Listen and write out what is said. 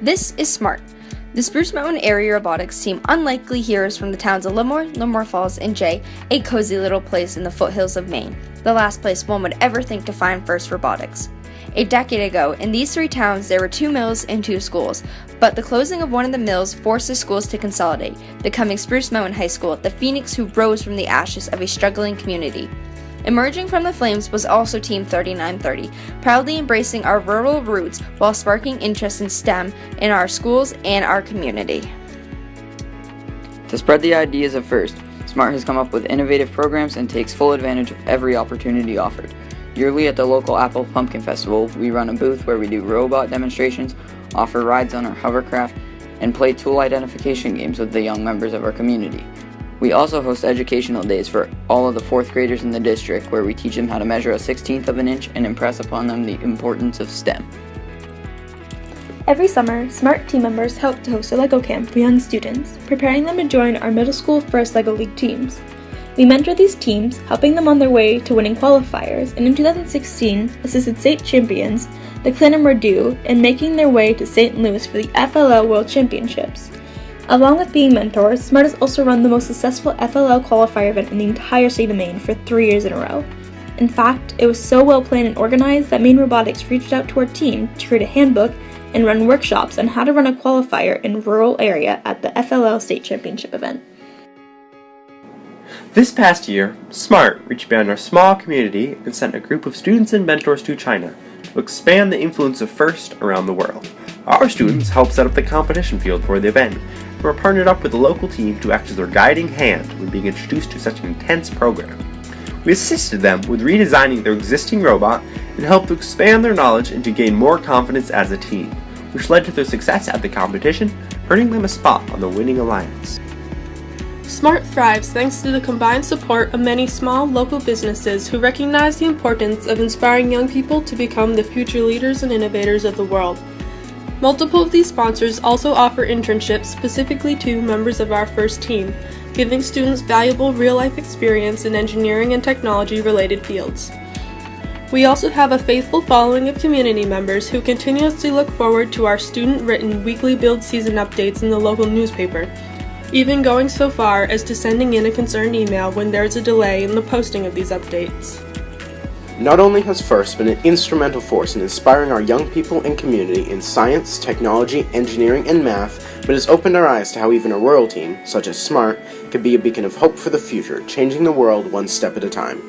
This is SMART. The Spruce Mountain Area Robotics team unlikely heroes from the towns of Livermore Falls, and Jay, a cozy little place in the foothills of Maine, the last place one would ever think to find FIRST Robotics. A decade ago, in these three towns there were 2 mills and 2 schools, but the closing of one of the mills forced the schools to consolidate, becoming Spruce Mountain High School, the phoenix who rose from the ashes of a struggling community. Emerging from the flames was also Team 3930, proudly embracing our rural roots while sparking interest in STEM in our schools and our community. To spread the ideas of FIRST, SMART has come up with innovative programs and takes full advantage of every opportunity offered. Yearly at the local Apple Pumpkin Festival, we run a booth where we do robot demonstrations, offer rides on our hovercraft, and play tool identification games with the young members of our community. We also host educational days for all of the 4th graders in the district where we teach them how to measure a 1/16 of an inch and impress upon them the importance of STEM. Every summer, SMART team members help to host a LEGO camp for young students, preparing them to join our middle school FIRST LEGO League teams. We mentor these teams, helping them on their way to winning qualifiers, and in 2016, assisted state champions, the Clan of Merdu, in making their way to St. Louis for the FLL World Championships. Along with being mentors, SMART has also run the most successful FLL qualifier event in the entire state of Maine for 3 years in a row. In fact, it was so well planned and organized that Maine Robotics reached out to our team to create a handbook and run workshops on how to run a qualifier in a rural area at the FLL State Championship event. This past year, SMART reached beyond our small community and sent a group of students and mentors to China to expand the influence of FIRST around the world. Our students helped set up the competition field for the event, and were partnered up with the local team to act as their guiding hand when being introduced to such an intense program. We assisted them with redesigning their existing robot and helped to expand their knowledge and to gain more confidence as a team, which led to their success at the competition, earning them a spot on the winning alliance. SMART thrives thanks to the combined support of many small local businesses who recognize the importance of inspiring young people to become the future leaders and innovators of the world. Multiple of these sponsors also offer internships specifically to members of our FIRST team, giving students valuable real-life experience in engineering and technology-related fields. We also have a faithful following of community members who continuously look forward to our student-written weekly build season updates in the local newspaper, even going so far as to sending in a concerned email when there is a delay in the posting of these updates. Not only has FIRST been an instrumental force in inspiring our young people and community in science, technology, engineering, and math, but has opened our eyes to how even a rural team, such as SMART, could be a beacon of hope for the future, changing the world one step at a time.